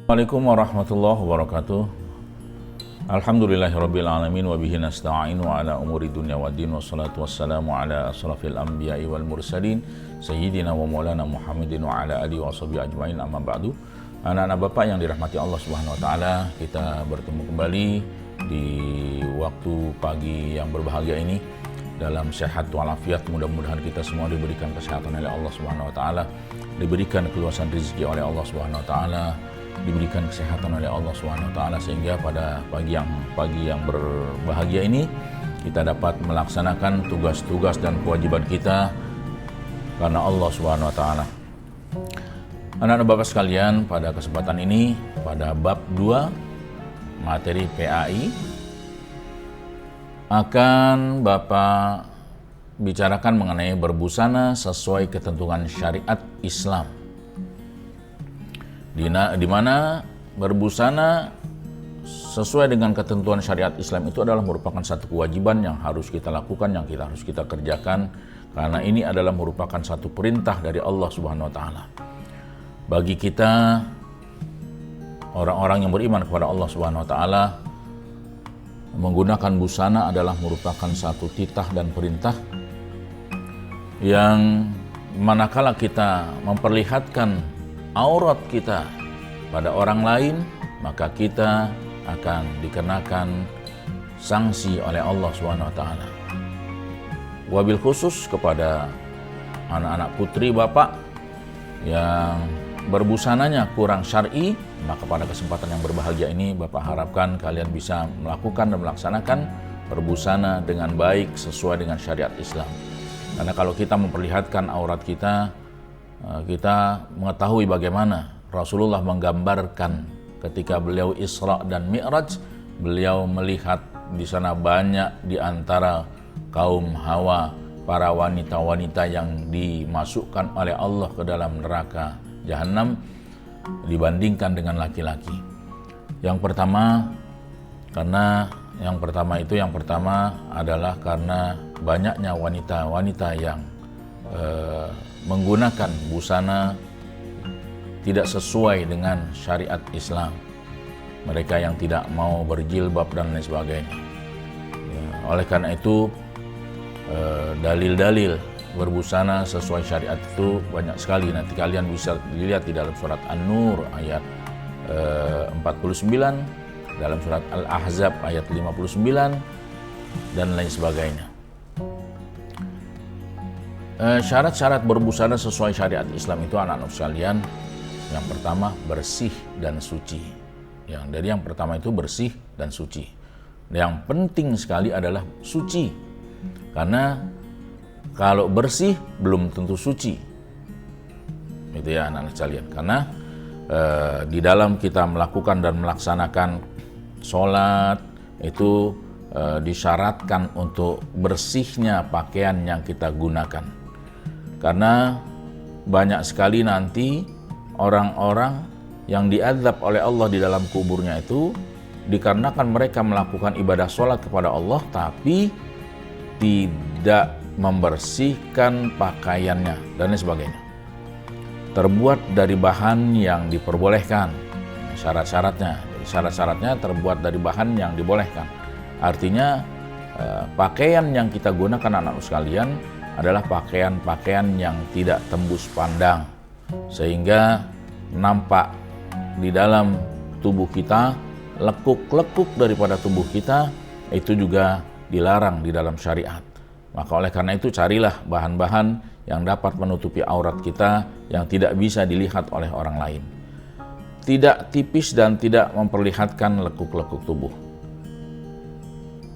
Assalamualaikum warahmatullahi wabarakatuh. Alhamdulillahirabbil alamin wa bihi nasta'in wa ala umuri dunya waddin wassalatu wassalamu ala asrafil anbiya'i wal mursalin sayyidina wa maulana Muhammadin wa ala alihi wa sahbihi ajmain, amma ba'du. Anak-anak Bapak yang dirahmati Allah Subhanahu wa taala, kita bertemu kembali di waktu pagi yang berbahagia ini dalam sehat walafiat. Mudah-mudahan kita semua diberikan kesehatan oleh Allah Subhanahu wa taala, diberikan keluasan rezeki oleh Allah Subhanahu wa taala, diberikan kesehatan oleh Allah Subhanahu wa taala, sehingga pada pagi yang berbahagia ini kita dapat melaksanakan tugas-tugas dan kewajiban kita karena Allah Subhanahu wa taala. Anak-anak Bapak sekalian, pada kesempatan ini pada bab 2 materi PAI akan Bapak bicarakan mengenai berbusana sesuai ketentuan syariat Islam. Di mana berbusana sesuai dengan ketentuan syariat Islam itu adalah merupakan satu kewajiban yang harus kita lakukan, yang harus kita kerjakan, karena ini adalah merupakan satu perintah dari Allah Subhanahu wa taala. Bagi kita orang-orang yang beriman kepada Allah Subhanahu wa taala, menggunakan busana adalah merupakan satu titah dan perintah yang manakala kita memperlihatkan aurat kita pada orang lain, maka kita akan dikenakan sanksi oleh Allah Subhanahu wa taala. Wabil khusus kepada anak-anak putri Bapak yang berbusananya kurang syar'i, maka pada kesempatan yang berbahagia ini Bapak harapkan kalian bisa melakukan dan melaksanakan berbusana dengan baik sesuai dengan syariat Islam. Karena kalau kita memperlihatkan aurat kita, kita mengetahui bagaimana Rasulullah menggambarkan ketika beliau Isra dan Mi'raj, beliau melihat di sana banyak di antara kaum Hawa, para wanita-wanita yang dimasukkan oleh Allah ke dalam neraka Jahanam dibandingkan dengan laki-laki. Yang pertama adalah karena banyaknya wanita-wanita yang menggunakan busana tidak sesuai dengan syariat Islam. Mereka yang tidak mau berjilbab dan lain sebagainya. Oleh karena itu, dalil-dalil berbusana sesuai syariat itu banyak sekali. Nanti kalian bisa dilihat di dalam surat An-Nur ayat 49, dalam surat Al-Ahzab ayat 59, dan lain sebagainya. Syarat-syarat berbusana sesuai syariat Islam itu, anak-anak sekalian, yang pertama bersih dan suci. Yang pertama itu bersih dan suci. Yang penting sekali adalah suci, karena kalau bersih belum tentu suci. Itu ya anak-anak sekalian. Karena di dalam kita melakukan dan melaksanakan sholat itu disyaratkan untuk bersihnya pakaian yang kita gunakan. Karena banyak sekali nanti orang-orang yang diazab oleh Allah di dalam kuburnya itu dikarenakan mereka melakukan ibadah sholat kepada Allah tapi tidak membersihkan pakaiannya dan lain sebagainya. Terbuat dari bahan yang diperbolehkan, syarat-syaratnya terbuat dari bahan yang dibolehkan. Artinya pakaian yang kita gunakan anak-anak sekalian adalah pakaian-pakaian yang tidak tembus pandang, sehingga nampak di dalam tubuh kita, lekuk-lekuk daripada tubuh kita itu juga dilarang di dalam syariat. Maka oleh karena itu carilah bahan-bahan yang dapat menutupi aurat kita yang tidak bisa dilihat oleh orang lain. Tidak tipis dan tidak memperlihatkan lekuk-lekuk tubuh.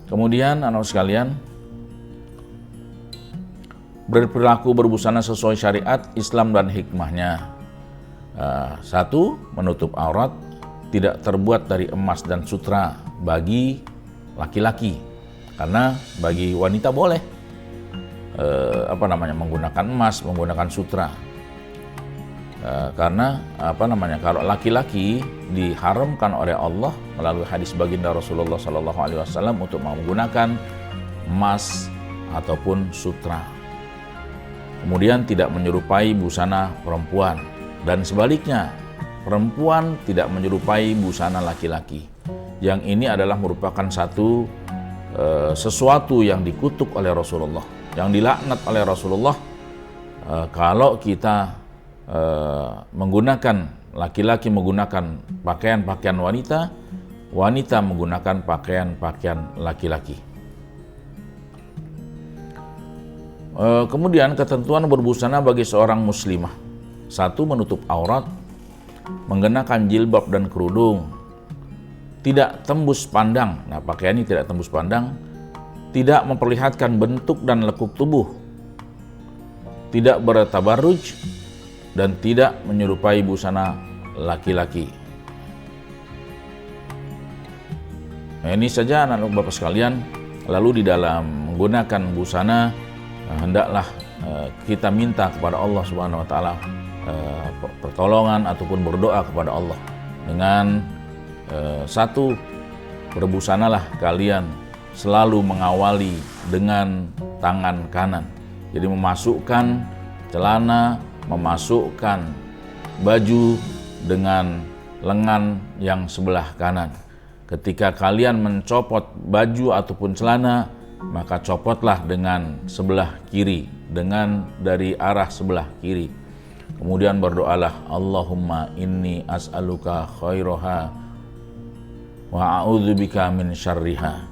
Kemudian anak sekalian, berperilaku berbusana sesuai syariat Islam dan hikmahnya. Satu, menutup aurat tidak terbuat dari emas dan sutra bagi laki-laki. Karena bagi wanita boleh menggunakan emas, menggunakan sutra. Karena kalau laki-laki diharamkan oleh Allah melalui hadis baginda Rasulullah SAW untuk menggunakan emas ataupun sutra. Kemudian tidak menyerupai busana perempuan, dan sebaliknya perempuan tidak menyerupai busana laki-laki. Yang ini adalah merupakan sesuatu yang dikutuk oleh Rasulullah, yang dilaknat oleh Rasulullah. Kalau kita laki-laki menggunakan pakaian-pakaian wanita, wanita menggunakan pakaian-pakaian laki-laki. Kemudian ketentuan berbusana bagi seorang muslimah. 1. Menutup aurat, mengenakan jilbab dan kerudung, tidak tembus pandang. Nah, pakaian ini tidak tembus pandang, tidak memperlihatkan bentuk dan lekuk tubuh, tidak bertabarruj, dan tidak menyerupai busana laki-laki. Nah, ini saja anak-anak Bapak sekalian. Lalu di dalam menggunakan busana, hendaklah kita minta kepada Allah Subhanahu wa taala pertolongan ataupun berdoa kepada Allah dengan 1, berbusanalah kalian selalu mengawali dengan tangan kanan. Jadi memasukkan celana, memasukkan baju dengan lengan yang sebelah kanan. Ketika kalian mencopot baju ataupun celana, maka copotlah dengan sebelah kiri, dengan dari arah sebelah kiri. Kemudian berdoalah, Allahumma inni as'aluka khairaha wa a'udzubika min syarriha.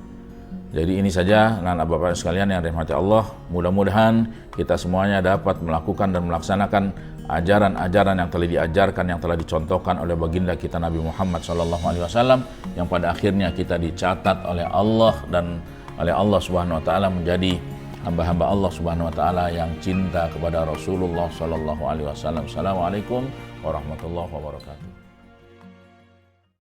Jadi ini saja anak Bapak sekalian yang dirahmati Allah. Mudah-mudahan kita semuanya dapat melakukan dan melaksanakan ajaran-ajaran yang telah diajarkan, yang telah dicontohkan oleh baginda kita Nabi Muhammad SAW, yang pada akhirnya kita dicatat oleh Allah dan oleh Allah Subhanahu wa taala menjadi hamba-hamba Allah Subhanahu wa taala yang cinta kepada Rasulullah sallallahu alaihi wasallam. Assalamualaikum warahmatullahi wabarakatuh.